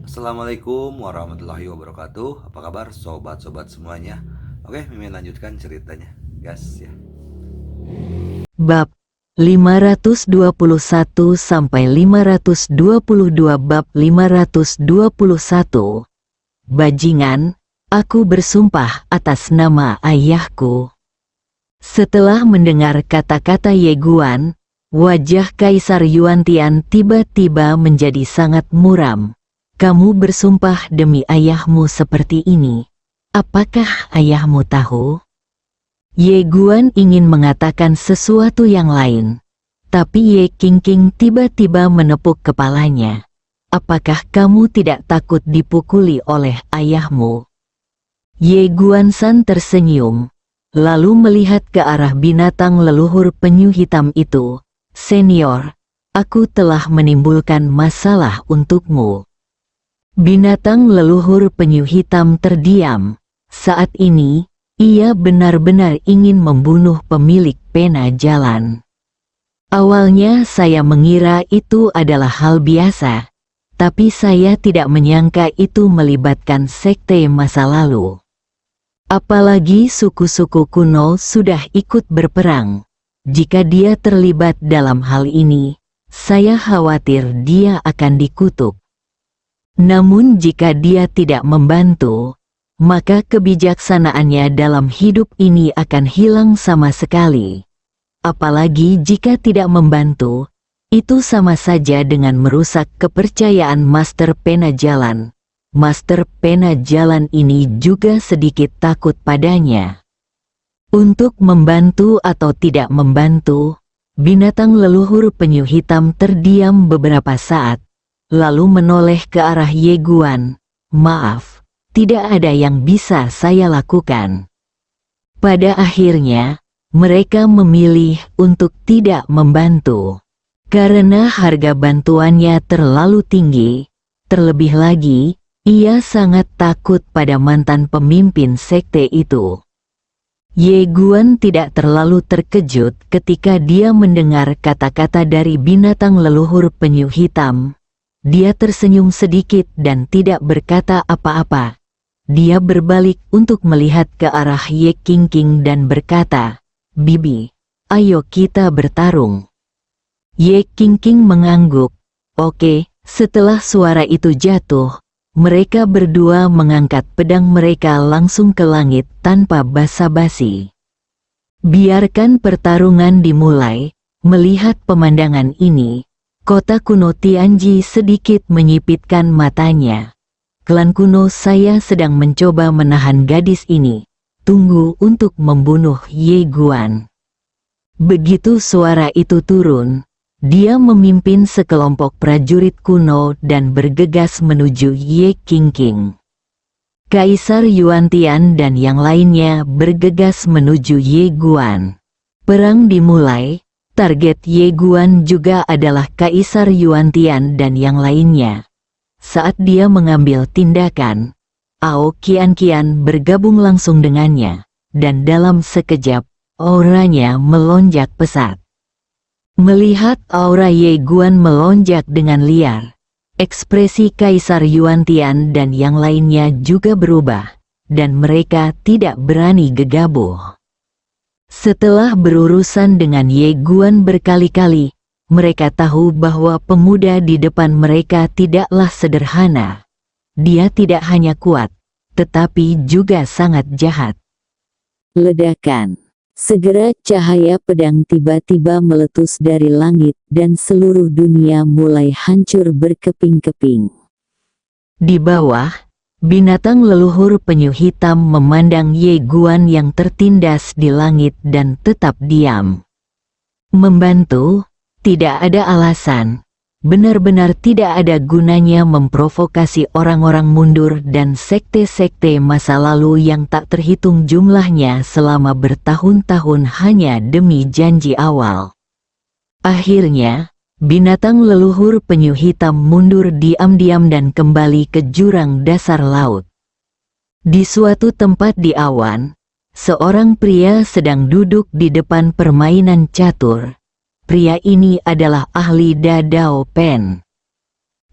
Assalamualaikum warahmatullahi wabarakatuh. Apa kabar sobat-sobat semuanya? Oke, Mimin lanjutkan ceritanya. Gas ya. Bab 521 sampai 522. Bab 521. Bajingan, aku bersumpah atas nama ayahku. Setelah mendengar kata-kata Ye Guan, wajah Kaisar Yuantian tiba-tiba menjadi sangat muram. Kamu bersumpah demi ayahmu seperti ini. Apakah ayahmu tahu? Ye Guan ingin mengatakan sesuatu yang lain, tapi Ye Qingqing tiba-tiba menepuk kepalanya. Apakah kamu tidak takut dipukuli oleh ayahmu? Ye Guansan tersenyum, lalu melihat ke arah binatang leluhur penyu hitam itu. Senior, aku telah menimbulkan masalah untukmu. Binatang leluhur penyu hitam terdiam. Saat ini, ia benar-benar ingin membunuh pemilik pena jalan. Awalnya saya mengira itu adalah hal biasa, tapi saya tidak menyangka itu melibatkan sekte masa lalu. Apalagi suku-suku kuno sudah ikut berperang. Jika dia terlibat dalam hal ini, saya khawatir dia akan dikutuk. Namun jika dia tidak membantu, maka kebijaksanaannya dalam hidup ini akan hilang sama sekali. Apalagi jika tidak membantu, itu sama saja dengan merusak kepercayaan Master Pena Jalan. Master Pena Jalan ini juga sedikit takut padanya. Untuk membantu atau tidak membantu, binatang leluhur penyu hitam terdiam beberapa saat, lalu menoleh ke arah Ye Guan. Maaf, tidak ada yang bisa saya lakukan. Pada akhirnya, mereka memilih untuk tidak membantu. Karena harga bantuannya terlalu tinggi, terlebih lagi, ia sangat takut pada mantan pemimpin sekte itu. Ye Guan tidak terlalu terkejut ketika dia mendengar kata-kata dari binatang leluhur penyu hitam. Dia tersenyum sedikit dan tidak berkata apa-apa. Dia berbalik untuk melihat ke arah Ye Qingqing dan berkata, "Bibi, ayo kita bertarung." Ye Qingqing mengangguk. Oke. Setelah suara itu jatuh, mereka berdua mengangkat pedang mereka langsung ke langit tanpa basa-basi. Biarkan pertarungan dimulai. Melihat pemandangan ini, kota kuno Tianji sedikit menyipitkan matanya. Klan kuno saya sedang mencoba menahan gadis ini. Tunggu untuk membunuh Ye Guan. Begitu suara itu turun, dia memimpin sekelompok prajurit kuno dan bergegas menuju Ye Qingqing. Kaisar Yuantian dan yang lainnya bergegas menuju Ye Guan. Perang dimulai. Target Ye Guan juga adalah Kaisar Yuantian dan yang lainnya. Saat dia mengambil tindakan, Ao Qianqian bergabung langsung dengannya, dan dalam sekejap, auranya melonjak pesat. Melihat aura Ye Guan melonjak dengan liar, ekspresi Kaisar Yuantian dan yang lainnya juga berubah, dan mereka tidak berani gegabah. Setelah berurusan dengan Ye Guan berkali-kali, mereka tahu bahwa pemuda di depan mereka tidaklah sederhana. Dia tidak hanya kuat, tetapi juga sangat jahat. Ledakan. Segera cahaya pedang tiba-tiba meletus dari langit dan seluruh dunia mulai hancur berkeping-keping. Di bawah, binatang leluhur penyu hitam memandang Ye Guan yang tertindas di langit dan tetap diam. Membantu? Tidak ada alasan. Benar-benar tidak ada gunanya memprovokasi orang-orang mundur dan sekte-sekte masa lalu yang tak terhitung jumlahnya selama bertahun-tahun hanya demi janji awal. Akhirnya, binatang leluhur penyu hitam mundur diam-diam dan kembali ke jurang dasar laut. Di suatu tempat di awan, seorang pria sedang duduk di depan permainan catur. Pria ini adalah ahli Dadao Pen.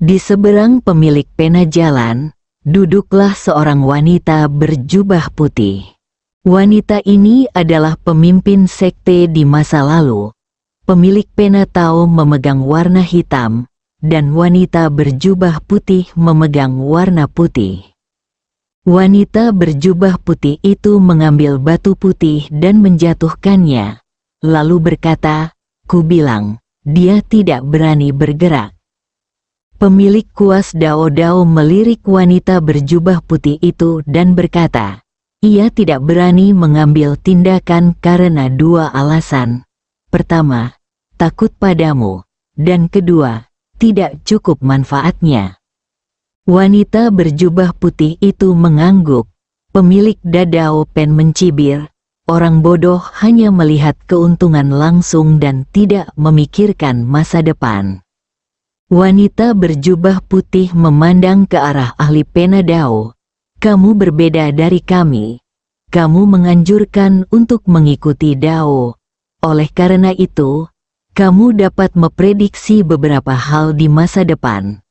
Di seberang pemilik pena jalan, duduklah seorang wanita berjubah putih. Wanita ini adalah pemimpin sekte di masa lalu. Pemilik pena Tao memegang warna hitam, dan wanita berjubah putih memegang warna putih. Wanita berjubah putih itu mengambil batu putih dan menjatuhkannya, lalu berkata, "Ku bilang, dia tidak berani bergerak." Pemilik kuas Dao Dao melirik wanita berjubah putih itu dan berkata, ia tidak berani mengambil tindakan karena dua alasan. Pertama, takut padamu, dan kedua, tidak cukup manfaatnya. Wanita berjubah putih itu mengangguk. Pemilik Dadao Pen mencibir, orang bodoh hanya melihat keuntungan langsung dan tidak memikirkan masa depan. Wanita berjubah putih memandang ke arah ahli pena Dao. Kamu berbeda dari kami. Kamu menganjurkan untuk mengikuti Dao. Oleh karena itu, kamu dapat memprediksi beberapa hal di masa depan.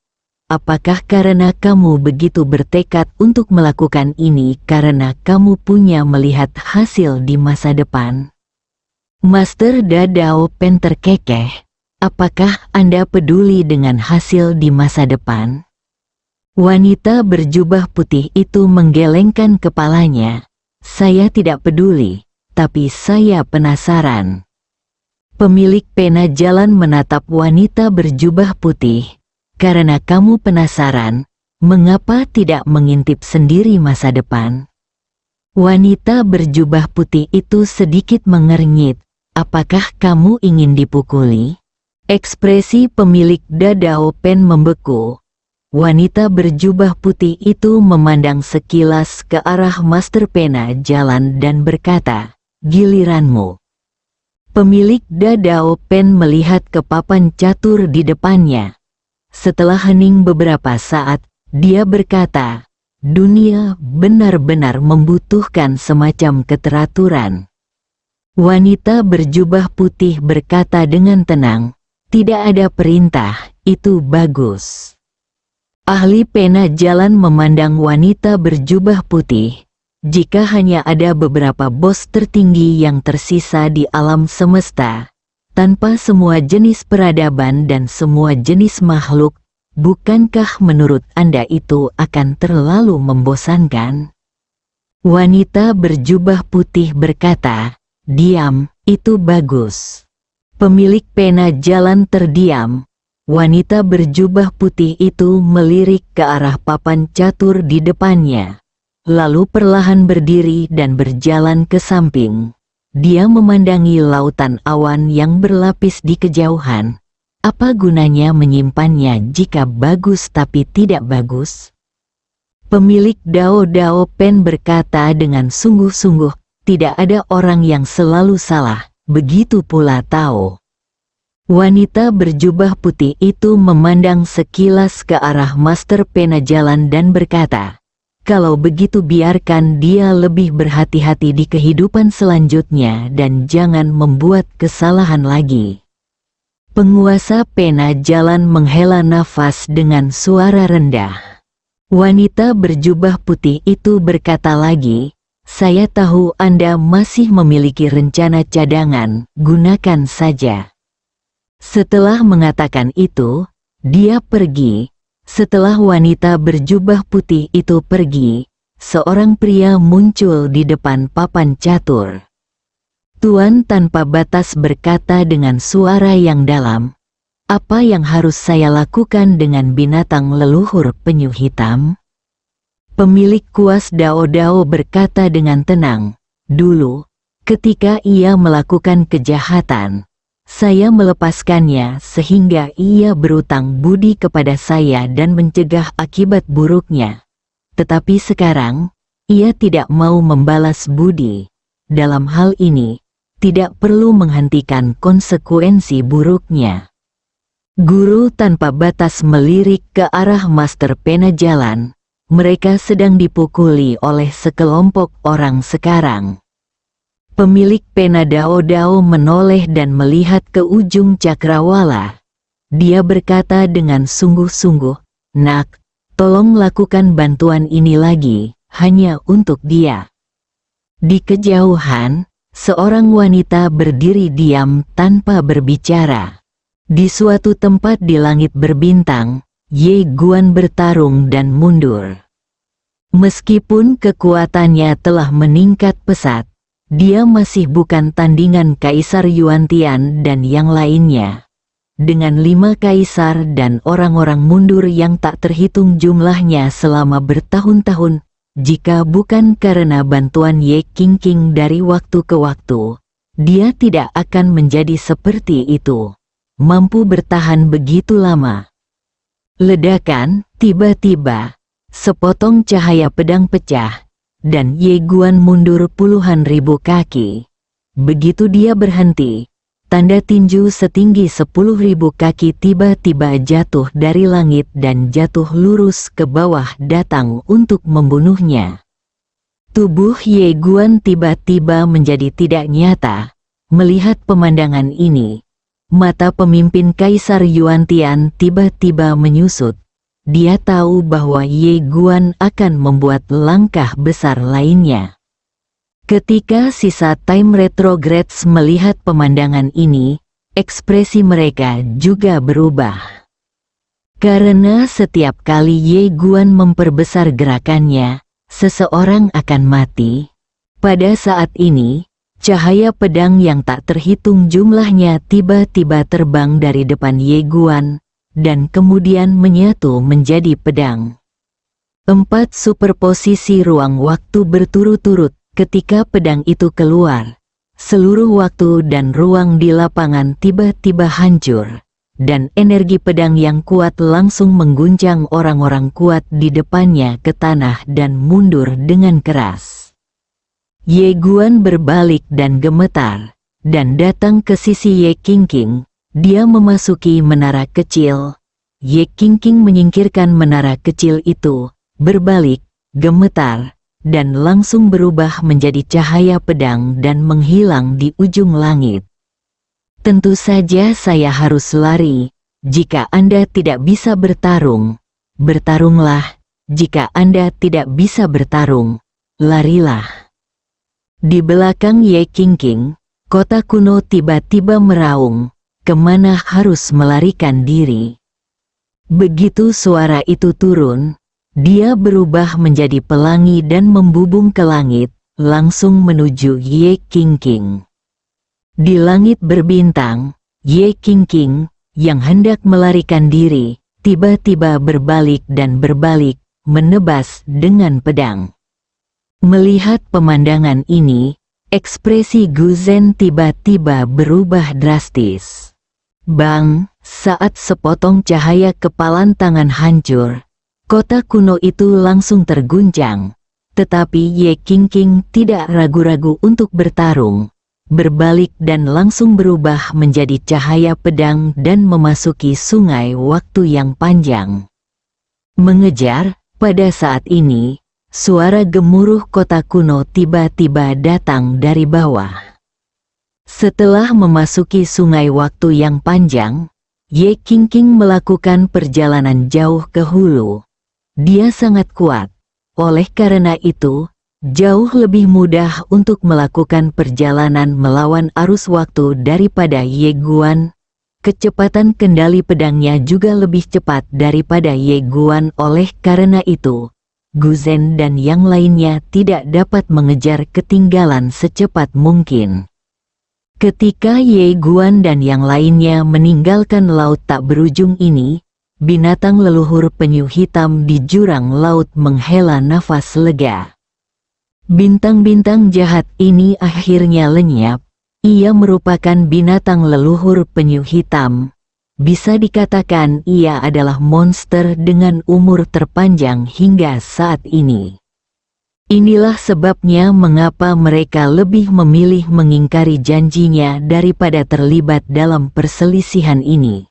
Apakah karena kamu begitu bertekad untuk melakukan ini karena kamu punya melihat hasil di masa depan? Master Dadao Pen terkekeh. Apakah Anda peduli dengan hasil di masa depan? Wanita berjubah putih itu menggelengkan kepalanya. Saya tidak peduli, tapi saya penasaran. Pemilik pena jalan menatap wanita berjubah putih. Karena kamu penasaran, mengapa tidak mengintip sendiri masa depan? Wanita berjubah putih itu sedikit mengernyit. Apakah kamu ingin dipukuli? Ekspresi pemilik Dadao Pen membeku. Wanita berjubah putih itu memandang sekilas ke arah master pena jalan dan berkata, giliranmu. Pemilik Dadao Pen melihat ke papan catur di depannya. Setelah hening beberapa saat, dia berkata, dunia benar-benar membutuhkan semacam keteraturan. Wanita berjubah putih berkata dengan tenang, tidak ada perintah, itu bagus. Ahli pena jalan memandang wanita berjubah putih. Jika hanya ada beberapa bos tertinggi yang tersisa di alam semesta, tanpa semua jenis peradaban dan semua jenis makhluk, bukankah menurut Anda itu akan terlalu membosankan? Wanita berjubah putih berkata, diam, itu bagus. Pemilik pena jalan terdiam. Wanita berjubah putih itu melirik ke arah papan catur di depannya, lalu perlahan berdiri dan berjalan ke samping. Dia memandangi lautan awan yang berlapis di kejauhan. Apa gunanya menyimpannya jika bagus tapi tidak bagus? Pemilik Dao Dao Pen berkata dengan sungguh-sungguh, tidak ada orang yang selalu salah, begitu pula Tao. Wanita berjubah putih itu memandang sekilas ke arah master pena jalan dan berkata, kalau begitu biarkan dia lebih berhati-hati di kehidupan selanjutnya dan jangan membuat kesalahan lagi. Penguasa pena jalan menghela nafas dengan suara rendah. Wanita berjubah putih itu berkata lagi, saya tahu Anda masih memiliki rencana cadangan, gunakan saja. Setelah mengatakan itu, dia pergi. Setelah wanita berjubah putih itu pergi, seorang pria muncul di depan papan catur. Tuan tanpa batas berkata dengan suara yang dalam, apa yang harus saya lakukan dengan binatang leluhur penyu hitam? Pemilik kuas Dao Dao berkata dengan tenang, dulu, ketika ia melakukan kejahatan, saya melepaskannya sehingga ia berutang budi kepada saya dan mencegah akibat buruknya. Tetapi sekarang, ia tidak mau membalas budi. Dalam hal ini, tidak perlu menghentikan konsekuensi buruknya. Guru tanpa batas melirik ke arah master pena jalan. Mereka sedang dipukuli oleh sekelompok orang sekarang. Pemilik pena Dao Dao menoleh dan melihat ke ujung cakrawala. Dia berkata dengan sungguh-sungguh, "Nak, tolong lakukan bantuan ini lagi, hanya untuk dia." Di kejauhan, seorang wanita berdiri diam tanpa berbicara. Di suatu tempat di langit berbintang, Ye Guan bertarung dan mundur. Meskipun kekuatannya telah meningkat pesat, dia masih bukan tandingan Kaisar Yuantian dan yang lainnya. Dengan 5 kaisar dan orang-orang mundur yang tak terhitung jumlahnya selama bertahun-tahun, jika bukan karena bantuan Ye Qingqing dari waktu ke waktu, dia tidak akan menjadi seperti itu, mampu bertahan begitu lama. Ledakan, tiba-tiba, sepotong cahaya pedang pecah, dan Ye Guan mundur puluhan ribu kaki. Begitu dia berhenti, tanda tinju setinggi 10.000 kaki tiba-tiba jatuh dari langit dan jatuh lurus ke bawah datang untuk membunuhnya. Tubuh Ye Guan tiba-tiba menjadi tidak nyata. Melihat pemandangan ini, mata pemimpin Kaisar Yuantian tiba-tiba menyusut. Dia tahu bahwa Ye Guan akan membuat langkah besar lainnya. Ketika sisa Time Retrogrades melihat pemandangan ini, ekspresi mereka juga berubah. Karena setiap kali Ye Guan memperbesar gerakannya, seseorang akan mati. Pada saat ini, cahaya pedang yang tak terhitung jumlahnya tiba-tiba terbang dari depan Ye Guan, dan kemudian menyatu menjadi pedang. 4 superposisi ruang waktu berturut-turut. Ketika pedang itu keluar, seluruh waktu dan ruang di lapangan tiba-tiba hancur, dan energi pedang yang kuat langsung mengguncang orang-orang kuat di depannya ke tanah dan mundur dengan keras. Ye Guan berbalik dan gemetar, dan datang ke sisi Ye Qingqing. Dia memasuki menara kecil. Ye Qingqing menyingkirkan menara kecil itu, berbalik, gemetar, dan langsung berubah menjadi cahaya pedang dan menghilang di ujung langit. Tentu saja saya harus lari. Jika Anda tidak bisa bertarung, bertarunglah. Jika Anda tidak bisa bertarung, larilah. Di belakang Ye Qingqing, kota kuno tiba-tiba meraung. Kemana harus melarikan diri? Begitu suara itu turun, dia berubah menjadi pelangi dan membubung ke langit, langsung menuju Ye Qingqing. Di langit berbintang, Ye Qingqing, yang hendak melarikan diri, tiba-tiba berbalik dan berbalik, menebas dengan pedang. Melihat pemandangan ini, ekspresi Gu Zhen tiba-tiba berubah drastis. Bang, saat sepotong cahaya kepalan tangan hancur, kota kuno itu langsung terguncang, tetapi Ye Qingqing tidak ragu-ragu untuk bertarung, berbalik dan langsung berubah menjadi cahaya pedang dan memasuki sungai waktu yang panjang. Mengejar, pada saat ini, suara gemuruh kota kuno tiba-tiba datang dari bawah. Setelah memasuki sungai waktu yang panjang, Ye Qingqing melakukan perjalanan jauh ke hulu. Dia sangat kuat, oleh karena itu, jauh lebih mudah untuk melakukan perjalanan melawan arus waktu daripada Ye Guan. Kecepatan kendali pedangnya juga lebih cepat daripada Ye Guan, oleh karena itu, Gu Zhen dan yang lainnya tidak dapat mengejar ketinggalan secepat mungkin. Ketika Ye Guan dan yang lainnya meninggalkan laut tak berujung ini, binatang leluhur penyu hitam di jurang laut menghela nafas lega. Bintang-bintang jahat ini akhirnya lenyap. Ia merupakan binatang leluhur penyu hitam. Bisa dikatakan ia adalah monster dengan umur terpanjang hingga saat ini. Inilah sebabnya mengapa mereka lebih memilih mengingkari janjinya daripada terlibat dalam perselisihan ini.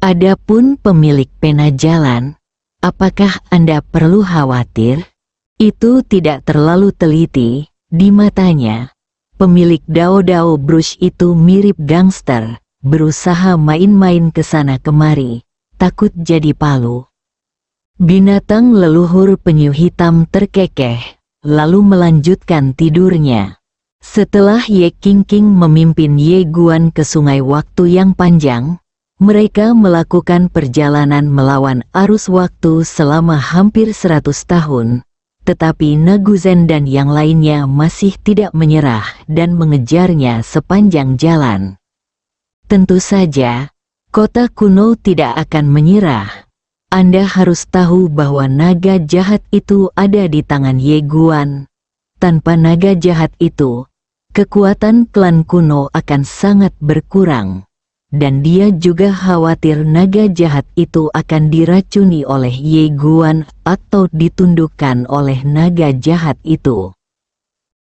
Adapun pemilik pena jalan, apakah Anda perlu khawatir? Itu tidak terlalu teliti. Di matanya, pemilik Dao Dao Brush itu mirip gangster, berusaha main-main ke sana kemari, takut jadi palu. Binatang leluhur penyu hitam terkekeh, lalu melanjutkan tidurnya. Setelah Ye Qingqing memimpin Ye Guan ke sungai waktu yang panjang, mereka melakukan perjalanan melawan arus waktu selama hampir 100 tahun, tetapi Naguzen dan yang lainnya masih tidak menyerah dan mengejarnya sepanjang jalan. Tentu saja, kota kuno tidak akan menyerah. Anda harus tahu bahwa naga jahat itu ada di tangan Ye Guan. Tanpa naga jahat itu, kekuatan klan kuno akan sangat berkurang. Dan dia juga khawatir naga jahat itu akan diracuni oleh Ye Guan atau ditundukkan oleh naga jahat itu.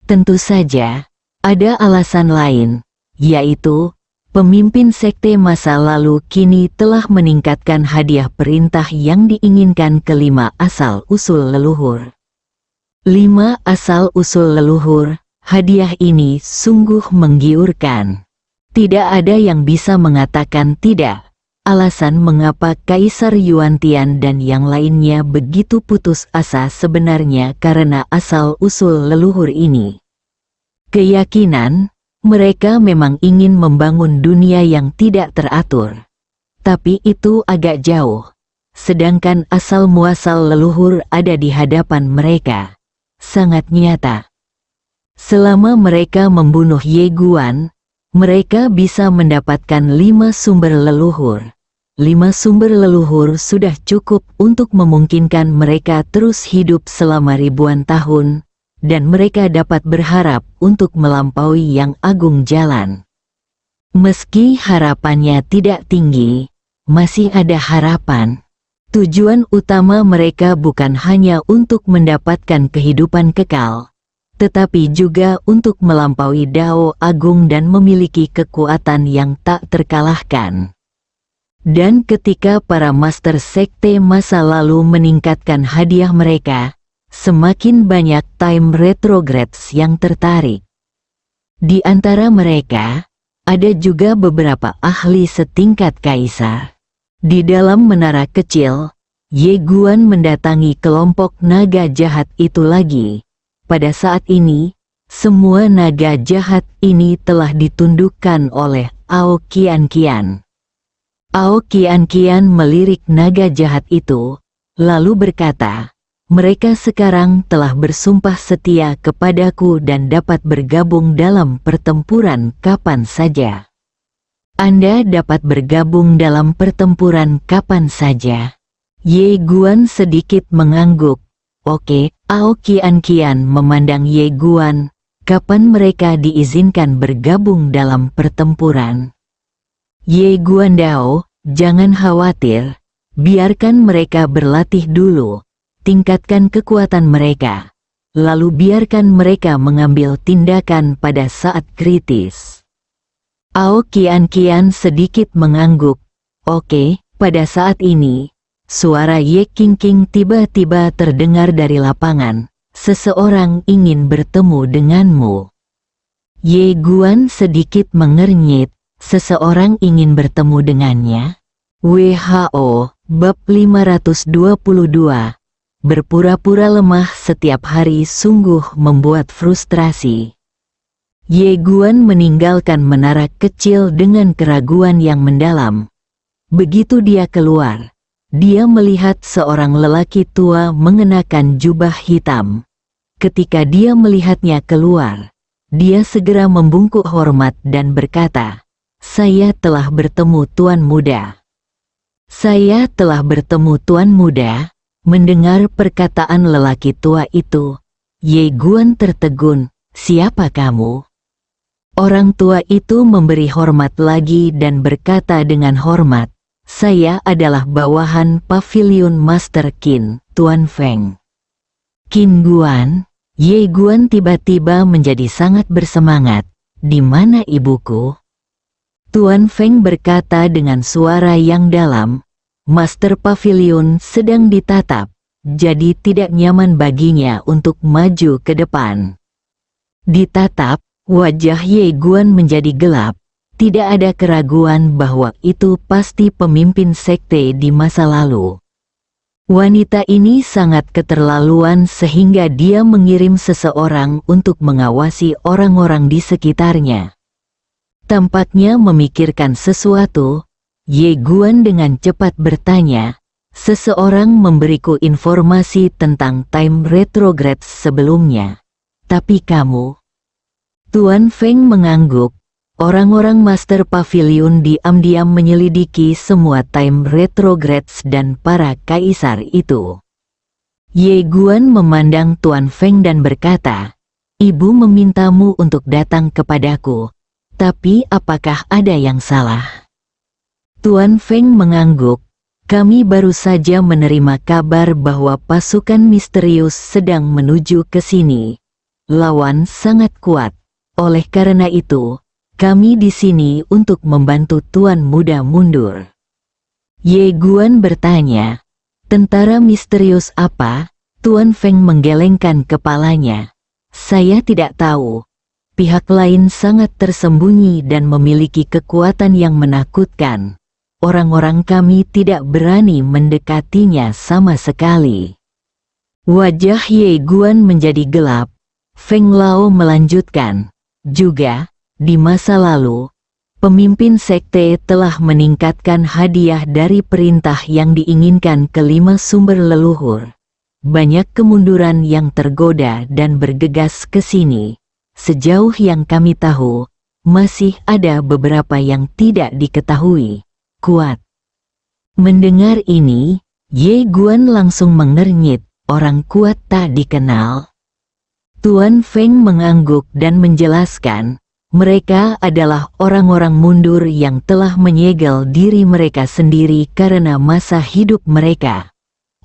Tentu saja, ada alasan lain, yaitu pemimpin sekte masa lalu kini telah meningkatkan hadiah perintah yang diinginkan ke 5 asal-usul leluhur. 5 asal-usul leluhur, hadiah ini sungguh menggiurkan. Tidak ada yang bisa mengatakan tidak. Alasan mengapa Kaisar Yuantian dan yang lainnya begitu putus asa sebenarnya karena asal-usul leluhur ini. Keyakinan, mereka memang ingin membangun dunia yang tidak teratur. Tapi itu agak jauh. Sedangkan asal-muasal leluhur ada di hadapan mereka. Sangat nyata. Selama mereka membunuh Ye Guan, mereka bisa mendapatkan 5 sumber leluhur. 5 sumber leluhur sudah cukup untuk memungkinkan mereka terus hidup selama ribuan tahun, dan mereka dapat berharap untuk melampaui yang agung jalan. Meski harapannya tidak tinggi, masih ada harapan. Tujuan utama mereka bukan hanya untuk mendapatkan kehidupan kekal, tetapi juga untuk melampaui Dao Agung dan memiliki kekuatan yang tak terkalahkan. Dan ketika para master sekte masa lalu meningkatkan hadiah mereka, semakin banyak time retrogrades yang tertarik. Di antara mereka, ada juga beberapa ahli setingkat kaisar. Di dalam menara kecil, Ye Guan mendatangi kelompok naga jahat itu lagi. Pada saat ini, semua naga jahat ini telah ditundukkan oleh Ao Qianqian. Ao Qianqian melirik naga jahat itu, lalu berkata, "Mereka sekarang telah bersumpah setia kepadaku dan dapat bergabung dalam pertempuran kapan saja." Anda dapat bergabung dalam pertempuran kapan saja. Ye Guan sedikit mengangguk. Oke, Ao Qianqian memandang Ye Guan, kapan mereka diizinkan bergabung dalam pertempuran? Ye Guan Dao, jangan khawatir, biarkan mereka berlatih dulu, tingkatkan kekuatan mereka, lalu biarkan mereka mengambil tindakan pada saat kritis. Ao Qianqian sedikit mengangguk. Oke, pada saat ini, suara Ye Qingqing tiba-tiba terdengar dari lapangan. Seseorang ingin bertemu denganmu. Ye Guan sedikit mengernyit. Seseorang ingin bertemu dengannya? WHO, bab 522. Berpura-pura lemah setiap hari sungguh membuat frustrasi. Ye Guan meninggalkan menara kecil dengan keraguan yang mendalam. Begitu dia keluar, dia melihat seorang lelaki tua mengenakan jubah hitam. Ketika dia melihatnya keluar, dia segera membungkuk hormat dan berkata, "Saya telah bertemu Tuan Muda." "Saya telah bertemu Tuan Muda." Mendengar perkataan lelaki tua itu, Ye Guan tertegun. "Siapa kamu?" Orang tua itu memberi hormat lagi dan berkata dengan hormat, "Saya adalah bawahan Pavilion Master Qin, Tuan Feng." "Qin Guan?" Ye Guan tiba-tiba menjadi sangat bersemangat. "Di mana ibuku?" Tuan Feng berkata dengan suara yang dalam, "Master Pavilion sedang ditatap, jadi tidak nyaman baginya untuk maju ke depan." Ditatap, wajah Ye Guan menjadi gelap. Tidak ada keraguan bahwa itu pasti pemimpin sekte di masa lalu. Wanita ini sangat keterlaluan sehingga dia mengirim seseorang untuk mengawasi orang-orang di sekitarnya. Tampaknya memikirkan sesuatu, Ye Guan dengan cepat bertanya, "Seseorang memberiku informasi tentang time retrograde sebelumnya. Tapi kamu?" Tuan Feng mengangguk. Orang-orang Master Pavilion diam-diam menyelidiki semua time retrogrades dan para kaisar itu. Ye Guan memandang Tuan Feng dan berkata, "Ibu memintamu untuk datang kepadaku, tapi apakah ada yang salah?" Tuan Feng mengangguk. "Kami baru saja menerima kabar bahwa pasukan misterius sedang menuju ke sini. Lawan sangat kuat. Oleh karena itu, kami di sini untuk membantu Tuan Muda mundur." Ye Guan bertanya, "Tentara misterius apa?" Tuan Feng menggelengkan kepalanya. "Saya tidak tahu. Pihak lain sangat tersembunyi dan memiliki kekuatan yang menakutkan. Orang-orang kami tidak berani mendekatinya sama sekali." Wajah Ye Guan menjadi gelap. Feng Lao melanjutkan, "Juga, di masa lalu, pemimpin sekte telah meningkatkan hadiah dari perintah yang diinginkan ke 5 sumber leluhur. Banyak kemunduran yang tergoda dan bergegas ke sini. Sejauh yang kami tahu, masih ada beberapa yang tidak diketahui. Kuat." Mendengar ini, Ye Guan langsung mengernyit. Orang kuat tak dikenal. Tuan Feng mengangguk dan menjelaskan, mereka adalah orang-orang mundur yang telah menyegel diri mereka sendiri karena masa hidup mereka.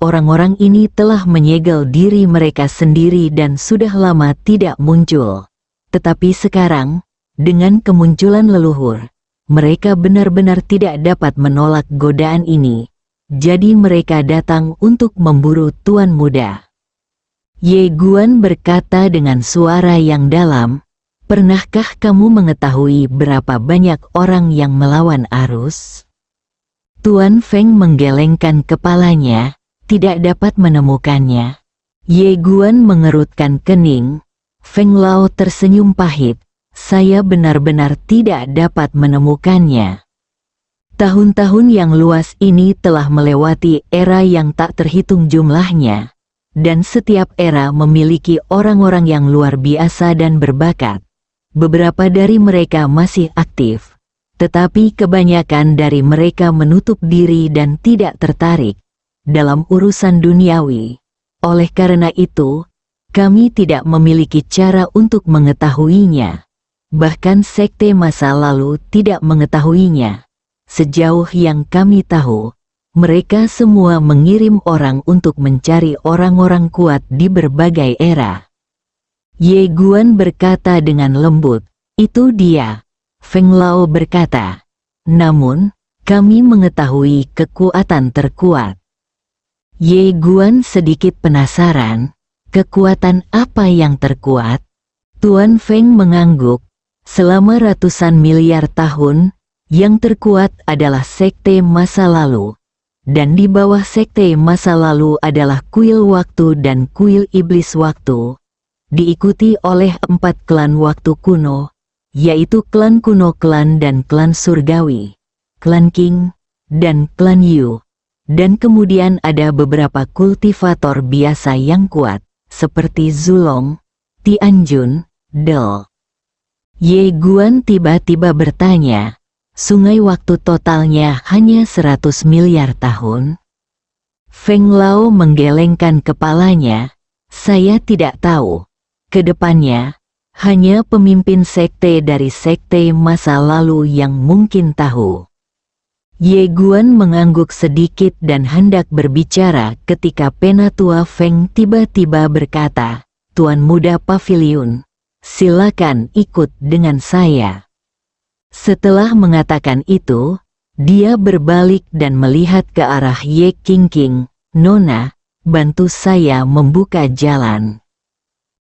Orang-orang ini telah menyegel diri mereka sendiri dan sudah lama tidak muncul. Tetapi sekarang, dengan kemunculan leluhur, mereka benar-benar tidak dapat menolak godaan ini. Jadi mereka datang untuk memburu Tuan Muda. Ye Guan berkata dengan suara yang dalam, "Pernahkah kamu mengetahui berapa banyak orang yang melawan arus?" Tuan Feng menggelengkan kepalanya, tidak dapat menemukannya. Ye Guan mengerutkan kening. Feng Lao tersenyum pahit. "Saya benar-benar tidak dapat menemukannya." Tahun-tahun yang luas ini telah melewati era yang tak terhitung jumlahnya, dan setiap era memiliki orang-orang yang luar biasa dan berbakat. Beberapa dari mereka masih aktif, tetapi kebanyakan dari mereka menutup diri dan tidak tertarik dalam urusan duniawi. Oleh karena itu, kami tidak memiliki cara untuk mengetahuinya. Bahkan sekte masa lalu tidak mengetahuinya. Sejauh yang kami tahu, mereka semua mengirim orang untuk mencari orang-orang kuat di berbagai era. Ye Guan berkata dengan lembut, "Itu dia." Feng Lao berkata, "Namun, kami mengetahui kekuatan terkuat." Ye Guan sedikit penasaran, kekuatan apa yang terkuat? Tuan Feng mengangguk, selama ratusan miliar tahun, yang terkuat adalah sekte masa lalu. Dan di bawah sekte masa lalu adalah kuil waktu dan kuil iblis waktu. Diikuti oleh 4 klan waktu kuno, yaitu klan kuno, klan dan klan surgawi, klan King, dan klan Yu. Dan kemudian ada beberapa kultivator biasa yang kuat, seperti Zulong, Tianjun, Del. Ye Guan tiba-tiba bertanya, "Sungai waktu totalnya hanya 100 miliar tahun?" Feng Lao menggelengkan kepalanya, "Saya tidak tahu. Kedepannya, hanya pemimpin sekte dari sekte masa lalu yang mungkin tahu." Ye Guan mengangguk sedikit dan hendak berbicara ketika Penatua Feng tiba-tiba berkata, "Tuan Muda Pavilion, silakan ikut dengan saya." Setelah mengatakan itu, dia berbalik dan melihat ke arah Ye Qingqing. "Nona, bantu saya membuka jalan."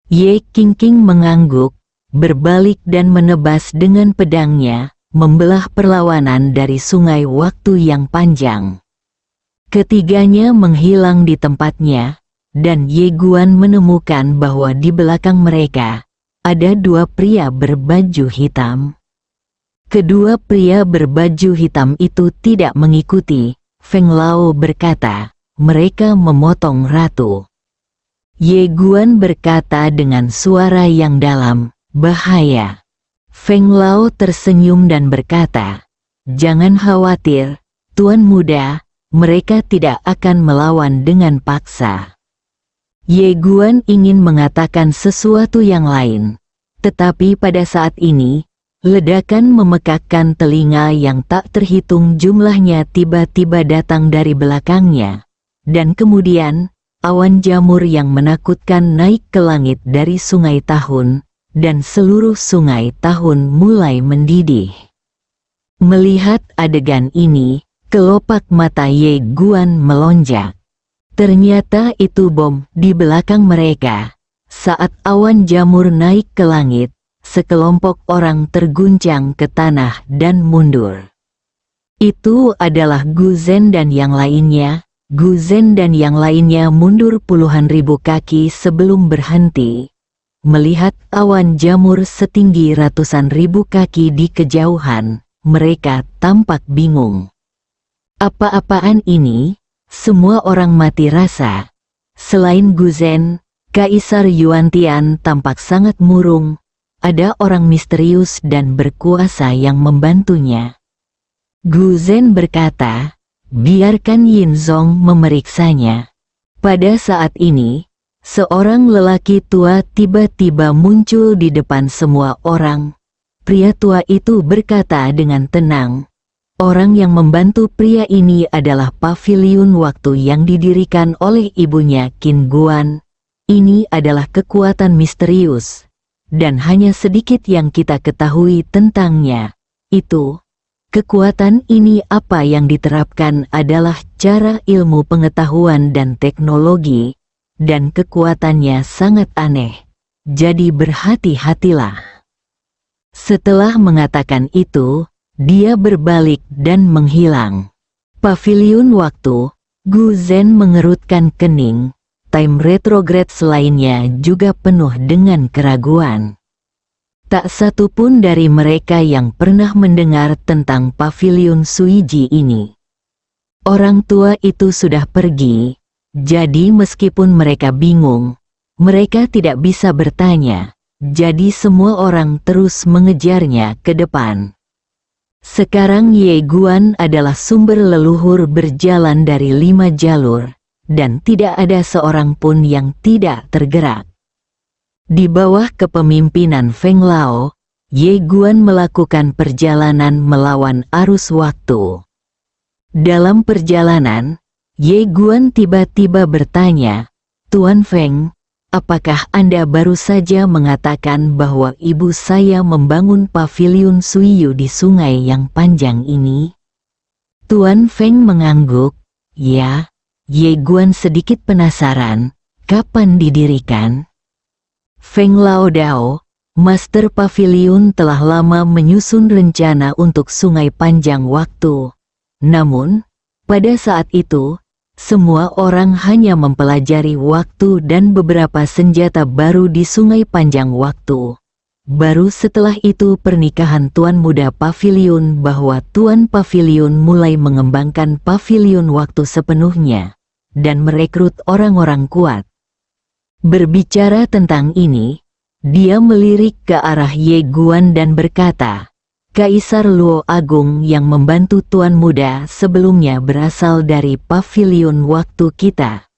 Ye Qingqing mengangguk, berbalik dan menebas dengan pedangnya. membelah perlawanan dari sungai waktu yang panjang. Ketiganya menghilang di tempatnya, dan Ye Guan menemukan bahwa di belakang mereka ada dua pria berbaju hitam. Kedua pria berbaju hitam itu tidak mengikuti. Feng Lao berkata, mereka memotong ratu. Ye Guan berkata dengan suara yang dalam, bahaya. Feng Lao tersenyum dan berkata, jangan khawatir, Tuan Muda, mereka tidak akan melawan dengan paksa. Ye Guan ingin mengatakan sesuatu yang lain, tetapi pada saat ini, ledakan memekakkan telinga yang tak terhitung jumlahnya tiba-tiba datang dari belakangnya, dan kemudian, awan jamur yang menakutkan naik ke langit dari Sungai Tahun, dan seluruh Sungai Tahun mulai mendidih. Melihat adegan ini, kelopak mata Ye Guan melonjak. Ternyata itu bom di belakang mereka. Saat awan jamur naik ke langit, sekelompok orang terguncang ke tanah dan mundur. Itu adalah Gu Zhen dan yang lainnya. Gu Zhen dan yang lainnya mundur puluhan ribu kaki sebelum berhenti. Melihat awan jamur setinggi ratusan ribu kaki di kejauhan, mereka tampak bingung. Apa-apaan ini? Semua orang mati rasa. Selain Gu Zhen, Kaisar Yuantian tampak sangat murung. Ada orang misterius dan berkuasa yang membantunya. Gu Zhen berkata, biarkan Yin Zong memeriksanya. Pada saat ini, seorang lelaki tua tiba-tiba muncul di depan semua orang. Pria tua itu berkata dengan tenang, orang yang membantu pria ini adalah paviliun waktu yang didirikan oleh ibunya Qin Guan. Ini adalah kekuatan misterius, dan hanya sedikit yang kita ketahui tentangnya. Kekuatan ini apa yang diterapkan adalah cara ilmu pengetahuan dan teknologi, dan kekuatannya sangat aneh. Jadi berhati-hatilah. Setelah mengatakan itu, dia berbalik dan menghilang. Paviliun waktu, Gu Zhen mengerutkan kening. Time retrograde lainnya juga penuh dengan keraguan. Tak satu pun dari mereka yang pernah mendengar tentang paviliun Suiji ini. Orang tua itu sudah pergi, jadi meskipun mereka bingung, mereka tidak bisa bertanya, jadi semua orang terus mengejarnya ke depan. Sekarang Ye Guan adalah sumber leluhur berjalan dari 5 jalur, dan tidak ada seorang pun yang tidak tergerak. Di bawah kepemimpinan Feng Lao, Ye Guan melakukan perjalanan melawan arus waktu. Dalam perjalanan, Ye Guan tiba-tiba bertanya, Tuan Feng, apakah Anda baru saja mengatakan bahwa ibu saya membangun paviliun Suiyu di sungai yang panjang ini? Tuan Feng mengangguk, ya. Ye Guan sedikit penasaran, kapan didirikan? Feng Lao Dao, Master Paviliun telah lama menyusun rencana untuk sungai panjang waktu. Namun, pada saat itu, semua orang hanya mempelajari waktu dan beberapa senjata baru di sungai panjang waktu. Baru setelah itu pernikahan Tuan Muda Paviliun bahwa Tuan Paviliun mulai mengembangkan paviliun waktu sepenuhnya, dan merekrut orang-orang kuat. Berbicara tentang ini, dia melirik ke arah Ye Guan dan berkata, Kaisar Luo Agung yang membantu Tuan Muda sebelumnya berasal dari paviliun waktu kita.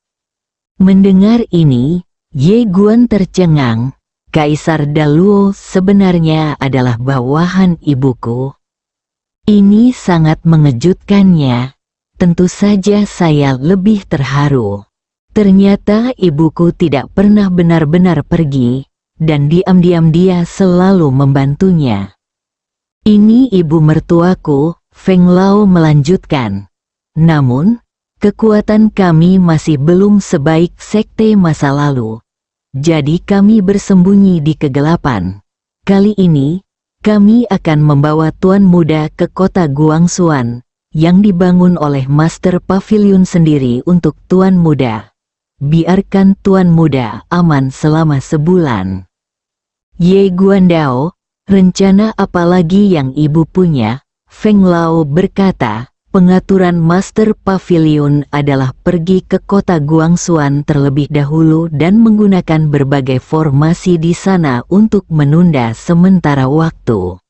Mendengar ini, Ye Guan tercengang. Kaisar Daluo sebenarnya adalah bawahan ibuku. Ini sangat mengejutkannya. Tentu saja saya lebih terharu. Ternyata ibuku tidak pernah benar-benar pergi, dan diam-diam dia selalu membantunya. Ini ibu mertuaku, Feng Lao melanjutkan. Namun, kekuatan kami masih belum sebaik sekte masa lalu. Jadi kami bersembunyi di kegelapan. Kali ini, Kami akan membawa Tuan Muda ke kota Guangxuan, yang dibangun oleh Master Pavilion sendiri untuk Tuan Muda. Biarkan Tuan Muda aman selama sebulan. Ye Guandao, rencana apa lagi yang ibu punya? Feng Lao berkata, pengaturan Master Pavilion adalah pergi ke kota Guangxuan terlebih dahulu dan menggunakan berbagai formasi di sana untuk menunda sementara waktu.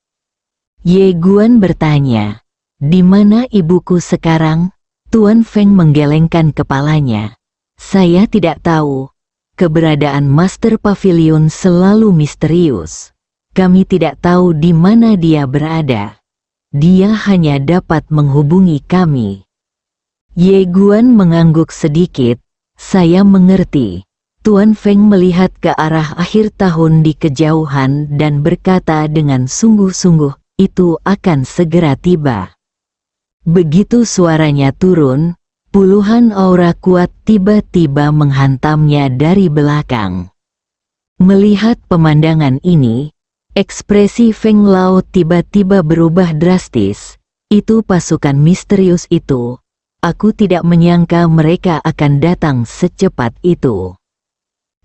Ye Guan bertanya, di mana ibuku sekarang? Tuan Feng menggelengkan kepalanya. Saya tidak tahu. Keberadaan Master Pavilion selalu misterius. Kami tidak tahu di mana dia berada. Dia hanya dapat menghubungi kami. Ye Guan mengangguk sedikit. Saya mengerti. Tuan Feng melihat ke arah akhir tahun di kejauhan dan berkata dengan sungguh-sungguh, itu akan segera tiba. Begitu suaranya turun, puluhan aura kuat tiba-tiba menghantamnya dari belakang. Melihat pemandangan ini, ekspresi Feng Lao tiba-tiba berubah drastis. Itu pasukan misterius itu. Aku tidak menyangka mereka akan datang secepat itu.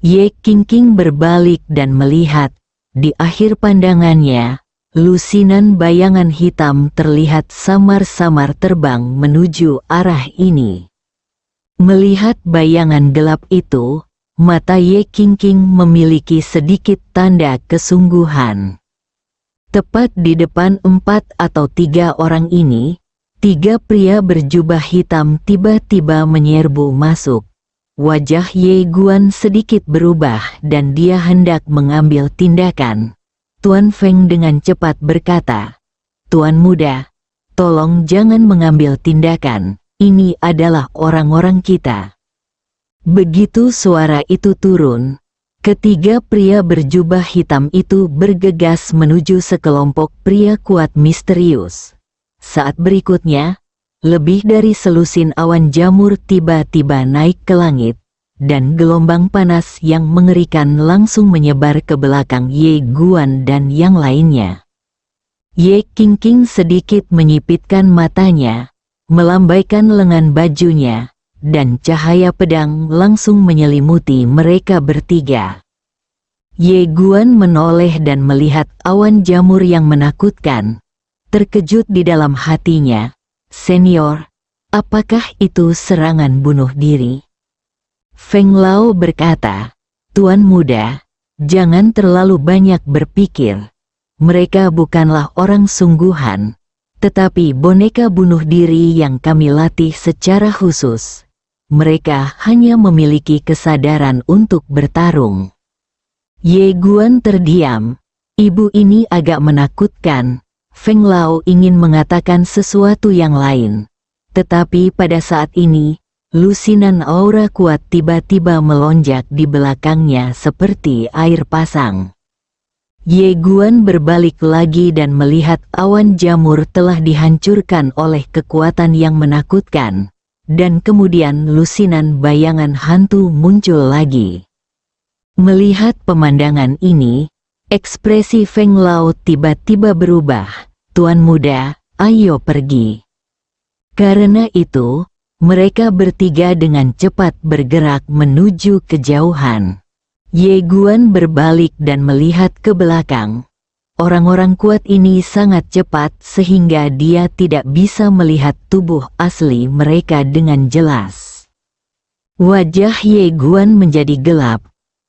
Ye Qingqing berbalik dan melihat, di akhir pandangannya, lusinan bayangan hitam terlihat samar-samar terbang menuju arah ini. Melihat bayangan gelap itu, mata Ye Qingqing memiliki sedikit tanda kesungguhan. Tepat di depan 4 atau 3 orang ini, 3 pria berjubah hitam tiba-tiba menyerbu masuk. Wajah Ye Guan sedikit berubah dan dia hendak mengambil tindakan. Tuan Feng dengan cepat berkata, Tuan Muda, tolong jangan mengambil tindakan, ini adalah orang-orang kita. Begitu suara itu turun, ketiga pria berjubah hitam itu bergegas menuju sekelompok pria kuat misterius. Saat berikutnya, lebih dari selusin awan jamur tiba-tiba naik ke langit. Dan gelombang panas yang mengerikan langsung menyebar ke belakang Ye Guan dan yang lainnya. Ye Qingqing sedikit menyipitkan matanya, melambaikan lengan bajunya, dan cahaya pedang langsung menyelimuti mereka bertiga. Ye Guan menoleh dan melihat awan jamur yang menakutkan. Terkejut di dalam hatinya, Senior, apakah itu serangan bunuh diri? Feng Lao berkata, Tuan Muda, jangan terlalu banyak berpikir. Mereka bukanlah orang sungguhan, tetapi boneka bunuh diri yang kami latih secara khusus. Mereka hanya memiliki kesadaran untuk bertarung. Ye Guan terdiam. Ibu ini agak menakutkan. Feng Lao ingin mengatakan sesuatu yang lain. Tetapi pada saat ini, lusinan aura kuat tiba-tiba melonjak di belakangnya seperti air pasang. Ye Guan berbalik lagi dan melihat awan jamur telah dihancurkan oleh kekuatan yang menakutkan. Dan kemudian lusinan bayangan hantu muncul lagi. Melihat pemandangan ini, ekspresi Feng Lao tiba-tiba berubah. Tuan Muda, ayo pergi. Karena itu, mereka bertiga dengan cepat bergerak menuju kejauhan. Ye Guan berbalik dan melihat ke belakang. Orang-orang kuat ini sangat cepat sehingga dia tidak bisa melihat tubuh asli mereka dengan jelas. Wajah Ye Guan menjadi gelap.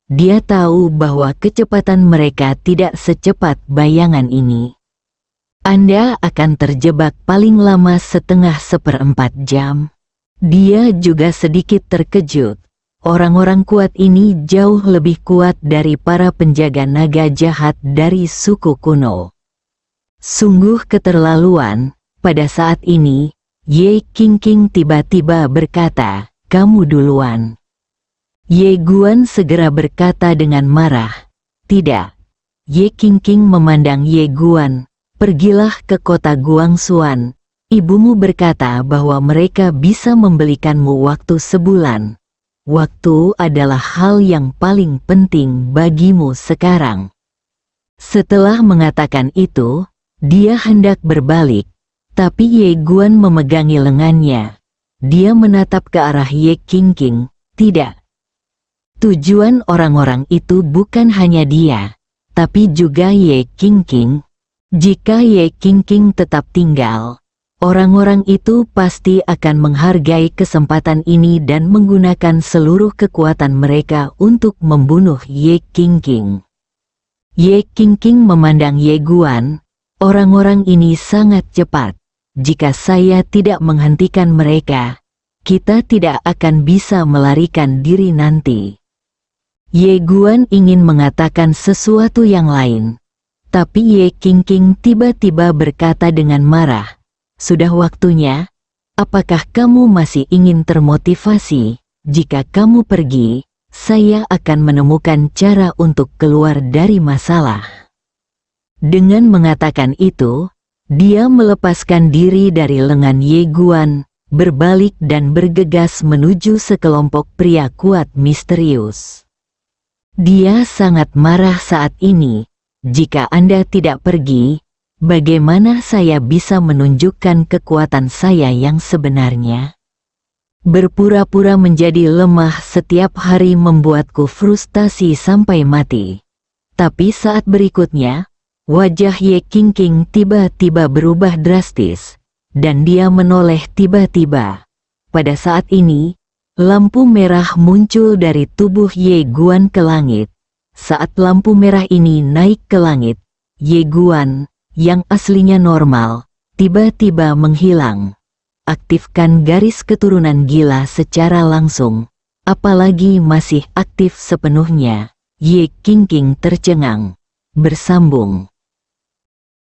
Dia tahu bahwa kecepatan mereka tidak secepat bayangan ini. Anda akan terjebak paling lama setengah seperempat jam. Dia juga sedikit terkejut. Orang-orang kuat ini jauh lebih kuat dari para penjaga naga jahat dari suku kuno. Sungguh keterlaluan. Pada saat ini, Ye Qingqing tiba-tiba berkata, kamu duluan. Ye Guan segera berkata dengan marah, tidak. Ye Qingqing memandang Ye Guan, pergilah ke kota Guangxuan. Ibumu berkata bahwa mereka bisa membelikanmu waktu sebulan. Waktu adalah hal yang paling penting bagimu sekarang. Setelah mengatakan itu, dia hendak berbalik, tapi Ye Guan memegangi lengannya. Dia menatap ke arah Ye Qingqing. Tidak. Tujuan orang-orang itu bukan hanya dia, tapi juga Ye Qingqing. Jika Ye Qingqing tetap tinggal, orang-orang itu pasti akan menghargai kesempatan ini dan menggunakan seluruh kekuatan mereka untuk membunuh Ye Qingqing. Ye Qingqing memandang Ye Guan. Orang-orang ini sangat cepat. Jika saya tidak menghentikan mereka, kita tidak akan bisa melarikan diri nanti. Ye Guan ingin mengatakan sesuatu yang lain, tapi Ye Qingqing tiba-tiba berkata dengan marah, "Sudah waktunya. Apakah kamu masih ingin termotivasi? Jika kamu pergi, saya akan menemukan cara untuk keluar dari masalah." Dengan mengatakan itu, dia melepaskan diri dari lengan Ye Guan, berbalik dan bergegas menuju sekelompok pria kuat misterius. Dia sangat marah saat ini. Jika Anda tidak pergi, bagaimana saya bisa menunjukkan kekuatan saya yang sebenarnya? Berpura-pura menjadi lemah setiap hari membuatku frustasi sampai mati. Tapi saat berikutnya, wajah Ye Qingqing tiba-tiba berubah drastis, dan dia menoleh tiba-tiba. Pada saat ini, lampu merah muncul dari tubuh Ye Guan ke langit. Saat lampu merah ini naik ke langit, Ye Guan, yang aslinya normal, tiba-tiba menghilang. Aktifkan garis keturunan gila secara langsung, apalagi masih aktif sepenuhnya. Ye Qingqing tercengang. Bersambung.